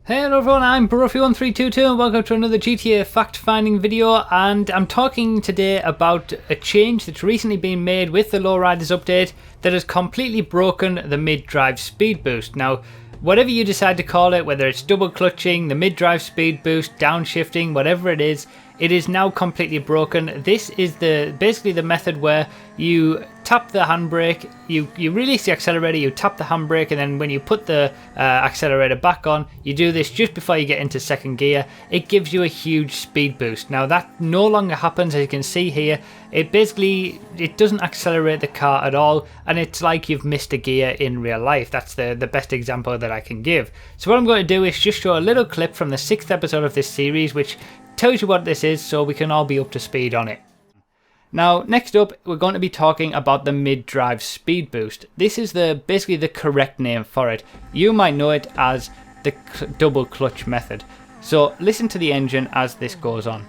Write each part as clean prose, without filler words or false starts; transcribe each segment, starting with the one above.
Hello everyone, I'm Brofi1322 and welcome to another GTA fact-finding video, and I'm talking today about a change that's recently been made with the Lowriders update that has completely broken the mid-drive speed boost. Now, whatever you decide to call it, whether it's double clutching, the mid-drive speed boost, downshifting, whatever it is now completely broken. This is basically the method where you tap the handbrake, you release the accelerator, you tap the handbrake, and then when you put the accelerator back on, you do this just before you get into second gear. It gives you a huge speed boost. Now that no longer happens, as you can see here. It doesn't accelerate the car at all, and it's like you've missed a gear in real life. That's the best example that I can give. So what I'm going to do is just show a little clip from the 6th episode of this series, which tells you what this is so we can all be up to speed on it. Now, next up, we're going to be talking about the mid-drive speed boost. This is basically the correct name for it. You might know it as the double clutch method. So listen to the engine as this goes on.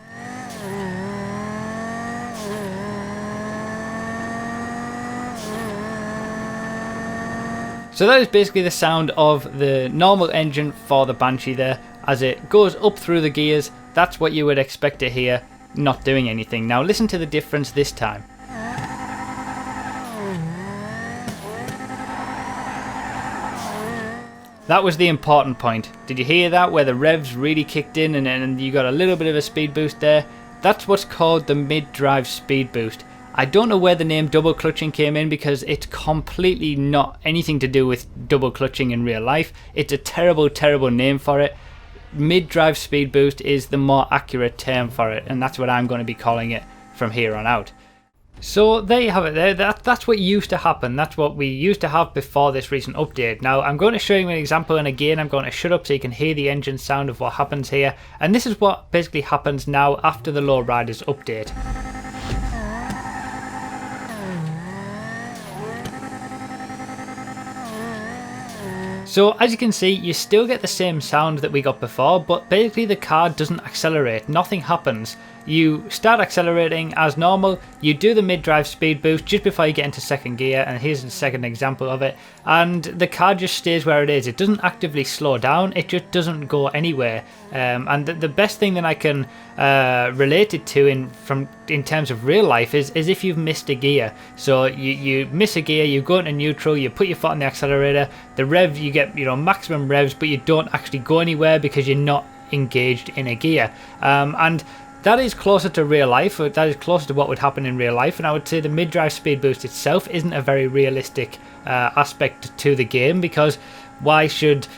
So that is basically the sound of the normal engine for the Banshee there. As it goes up through the gears, that's what you would expect to hear, not doing anything. Now listen to the difference this time. That was the important point. Did you hear that, where the revs really kicked in and you got a little bit of a speed boost there? That's what's called the mid-drive speed boost. I don't know where the name double clutching came in, because it's completely not anything to do with double clutching in real life. It's a terrible, terrible name for it. Mid-drive speed boost is the more accurate term for it, and that's what I'm going to be calling it from here on out. So there you have it there. That's what used to happen. That's what we used to have before this recent update. Now I'm going to show you an example, and again I'm going to shut up so you can hear the engine sound of what happens here. And this is what basically happens now after the Lowriders update. So as you can see, you still get the same sound that we got before, but basically the car doesn't accelerate, nothing happens. You start accelerating as normal, you do the mid-drive speed boost just before you get into second gear, and here's the second example of it, and the car just stays where it is. It doesn't actively slow down, it just doesn't go anywhere. And the best thing that I can relate it to in terms of real life is if you've missed a gear. So you miss a gear, you go into neutral, you put your foot on the accelerator, the rev, you get maximum revs, but you don't actually go anywhere because you're not engaged in a gear. And that is closer to real life, or that is closer to what would happen in real life, and I would say the mid-drive speed boost itself isn't a very realistic aspect to the game, because why should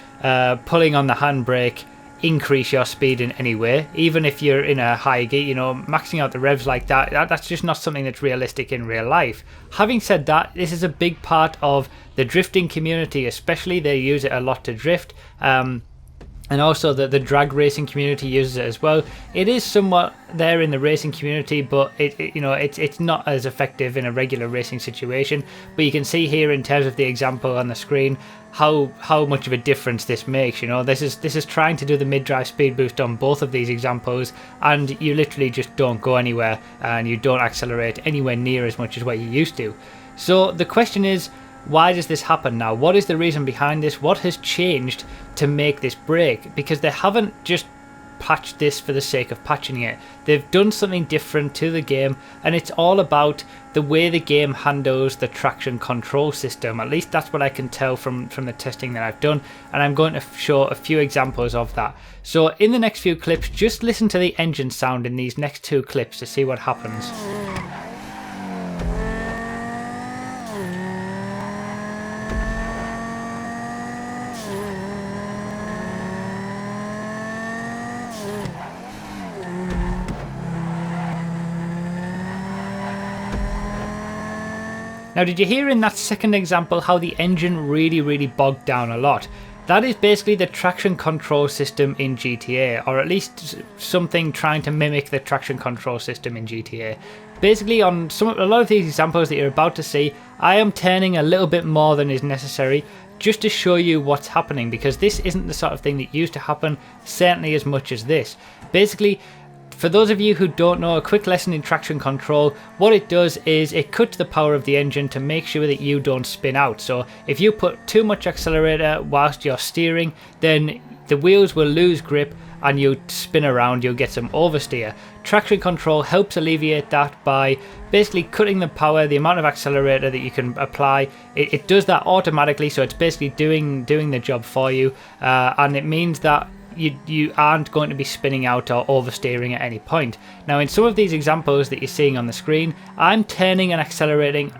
pulling on the handbrake increase your speed in any way? Even if you're in a high gear, maxing out the revs like that's just not something that's realistic in real life. Having said that, this is a big part of the drifting community, especially. They use it a lot to drift. And also the drag racing community uses it as well. It is somewhat there in the racing community, but it's not as effective in a regular racing situation. But you can see here in terms of the example on the screen how much of a difference this makes. This is trying to do the mid-drive speed boost on both of these examples, and you literally just don't go anywhere, and you don't accelerate anywhere near as much as what you used to. So the question is, why does this happen now? What is the reason behind this? What has changed to make this break? Because they haven't just patched this for the sake of patching it. They've done something different to the game, and it's all about the way the game handles the traction control system. At least that's what I can tell from the testing that I've done, and I'm going to show a few examples of that. So in the next few clips, just listen to the engine sound in these next two clips to see what happens. Now, did you hear in that second example how the engine really bogged down a lot? That is basically the traction control system in GTA, or at least something trying to mimic the traction control system in GTA. Basically, on a lot of these examples that you're about to see, I am turning a little bit more than is necessary just to show you what's happening, because this isn't the sort of thing that used to happen, certainly as much as this. Basically, For those of you who don't know, a quick lesson in traction control, what it does is it cuts the power of the engine to make sure that you don't spin out. So if you put too much accelerator whilst you're steering, then the wheels will lose grip and you'll spin around, you'll get some oversteer. Traction control helps alleviate that by basically cutting the power, the amount of accelerator that you can apply. It does that automatically, so it's basically doing the job for you, and it means that you aren't going to be spinning out or oversteering at any point. Now, in some of these examples that you're seeing on the screen, I'm turning and accelerating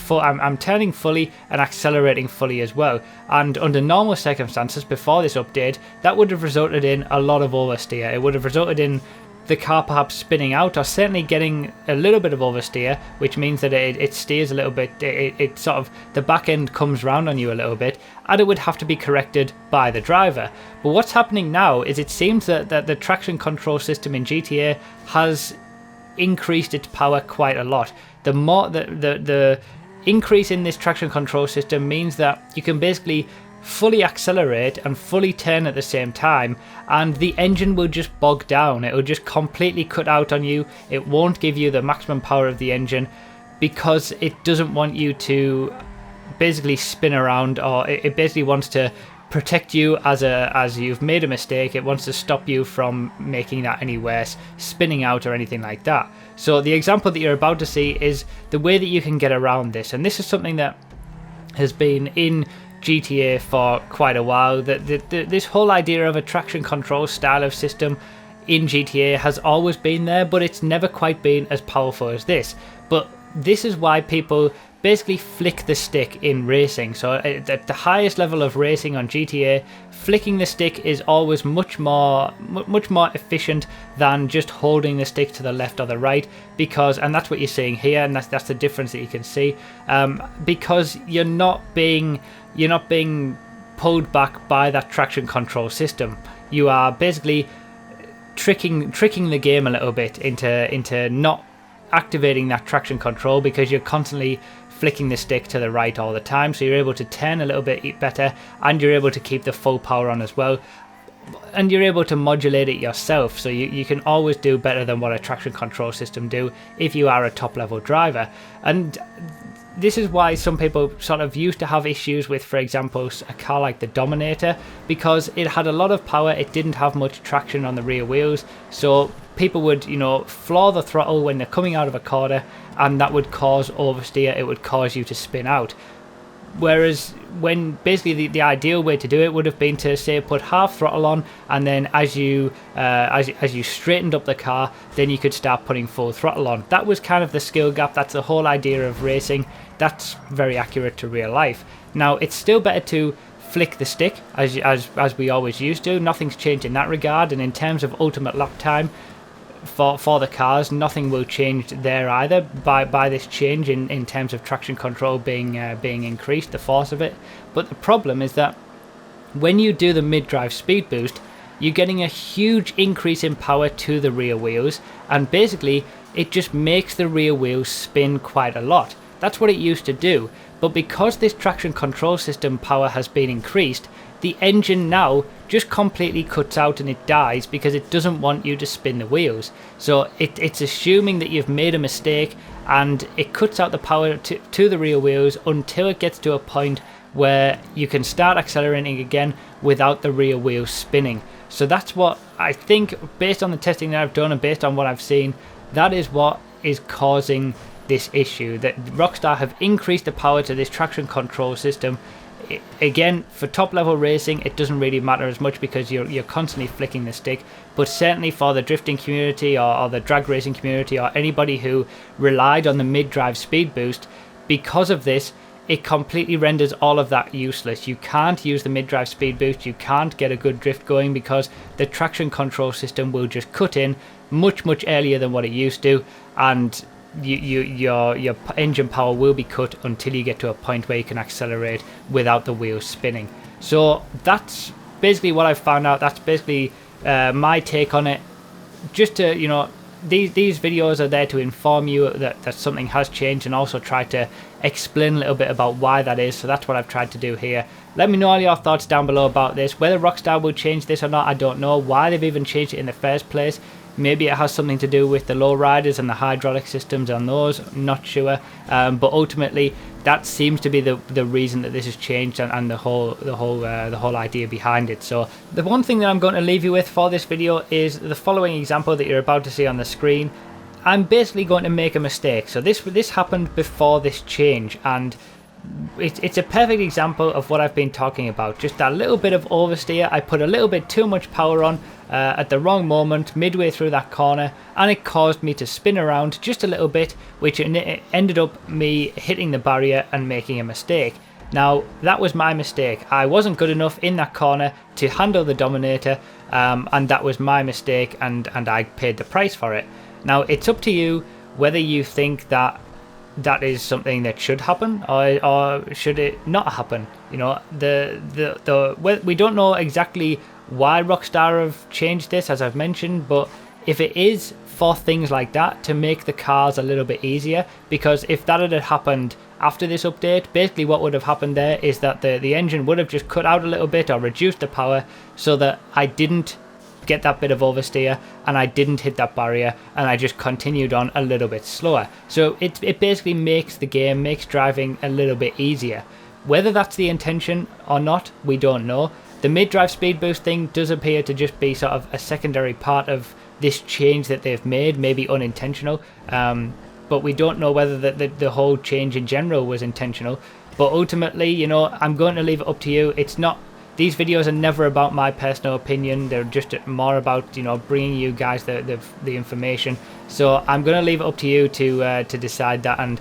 I'm turning fully and accelerating fully as well, and under normal circumstances before this update, that would have resulted in a lot of oversteer. It would have resulted in the car perhaps spinning out, or certainly getting a little bit of oversteer, which means that it steers a little bit, it sort of, the back end comes round on you a little bit, and it would have to be corrected by the driver. But what's happening now is it seems that the traction control system in GTA has increased its power quite a lot. The increase in this traction control system means that you can basically fully accelerate and fully turn at the same time, and the engine will just bog down. It will just completely cut out on you. It won't give you the maximum power of the engine because it doesn't want you to basically spin around, or it basically wants to protect you as you've made a mistake. It wants to stop you from making that any worse, spinning out or anything like that. So the example that you're about to see is the way that you can get around this, and this is something that has been in GTA for quite a while. This whole idea of a traction control style of system in GTA has always been there, but it's never quite been as powerful as this. But this is why people basically flick the stick in racing. So at the highest level of racing on GTA, flicking the stick is always much more efficient than just holding the stick to the left or the right, because, and that's what you're seeing here, and that's the difference that you can see, because you're not being pulled back by that traction control system. You are basically tricking the game a little bit into not activating that traction control, because you're constantly flicking the stick to the right all the time, so you're able to turn a little bit better, and you're able to keep the full power on as well, and you're able to modulate it yourself, so you can always do better than what a traction control system do if you are a top level driver. And this is why some people sort of used to have issues with, for example, a car like the Dominator, because it had a lot of power, it didn't have much traction on the rear wheels, so people would, floor the throttle when they're coming out of a corner, and that would cause oversteer, it would cause you to spin out. Whereas when basically the ideal way to do it would have been to, say, put half throttle on, and then as you straightened up the car, then you could start putting full throttle on. That was kind of the skill gap. That's the whole idea of racing. That's very accurate to real life. Now, it's still better to flick the stick as we always used to. Nothing's changed in that regard, and in terms of ultimate lap time for the cars, nothing will change there either by this change in terms of traction control being increased, the force of it. But the problem is that when you do the mid-drive speed boost, you're getting a huge increase in power to the rear wheels, and basically it just makes the rear wheels spin quite a lot. That's what it used to do, but because this traction control system power has been increased, the engine now just completely cuts out and it dies because it doesn't want you to spin the wheels. So it's assuming that you've made a mistake, and it cuts out the power to the rear wheels until it gets to a point where you can start accelerating again without the rear wheels spinning. So that's what I think, based on the testing that I've done and based on what I've seen, that is what is causing this issue, that Rockstar have increased the power to this traction control system. Again, for top level racing it doesn't really matter as much because you're constantly flicking the stick, but certainly for the drifting community or the drag racing community or anybody who relied on the mid-drive speed boost, because of this it completely renders all of that useless. You can't use the mid-drive speed boost, you can't get a good drift going because the traction control system will just cut in much earlier than what it used to, and your engine power will be cut until you get to a point where you can accelerate without the wheels spinning. So that's basically what I've found out. That's basically my take on it. Just to, these videos are there to inform you that something has changed, and also try to explain a little bit about why that is. So that's what I've tried to do here. Let me know all your thoughts down below about this. Whether Rockstar will change this or not, I don't know. Why they've even changed it in the first place, Maybe it has something to do with the lowriders and the hydraulic systems on those, I'm not sure, but ultimately that seems to be the reason that this has changed, and the whole idea behind it. So the one thing that I'm going to leave you with for this video is the following example that you're about to see on the screen. I'm basically going to make a mistake. So this happened before this change, and it's a perfect example of what I've been talking about. Just that little bit of oversteer. I put a little bit too much power on at the wrong moment midway through that corner, and it caused me to spin around just a little bit, which ended up me hitting the barrier and making a mistake. Now that was my mistake. I wasn't good enough in that corner to handle the Dominator, and that was my mistake, and I paid the price for it. Now it's up to you whether you think that is something that should happen, or should it not happen. You know, we don't know exactly why Rockstar have changed this, as I've mentioned, but if it is for things like that, to make the cars a little bit easier, because if that had happened after this update, basically what would have happened there is that the engine would have just cut out a little bit or reduced the power, so that I didn't get that bit of oversteer and I didn't hit that barrier, and I just continued on a little bit slower. So it basically makes driving a little bit easier. Whether that's the intention or not, we don't know. The mid-drive speed boost thing does appear to just be sort of a secondary part of this change that they've made, maybe unintentional, but we don't know whether the whole change in general was intentional. But ultimately, you know, I'm going to leave it up to you. It's not, these videos are never about my personal opinion. They're just more about, you know, bringing you guys the information. So I'm going to leave it up to you to decide that. And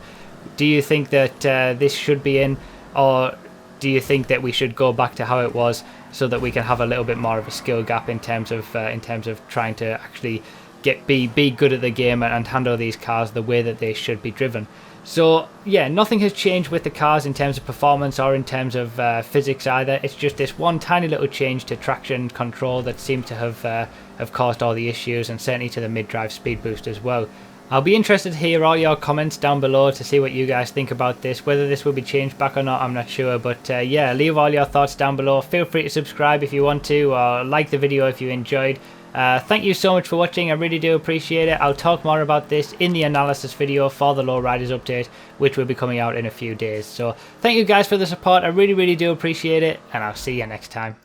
do you think that this should be in, or do you think that we should go back to how it was, so that we can have a little bit more of a skill gap in terms of trying to actually be good at the game and handle these cars the way that they should be driven? So yeah, nothing has changed with the cars in terms of performance or in terms of physics either. It's just this one tiny little change to traction control that seemed to have caused all the issues, and certainly to the mid-drive speed boost as well. I'll be interested to hear all your comments down below to see what you guys think about this. Whether this will be changed back or not, I'm not sure, but yeah, leave all your thoughts down below. Feel free to subscribe if you want to, or like the video if you enjoyed. Thank you so much for watching. I really do appreciate it. I'll talk more about this in the analysis video for the Lowriders update, which will be coming out in a few days. So thank you guys for the support. I really do appreciate it, and I'll see you next time.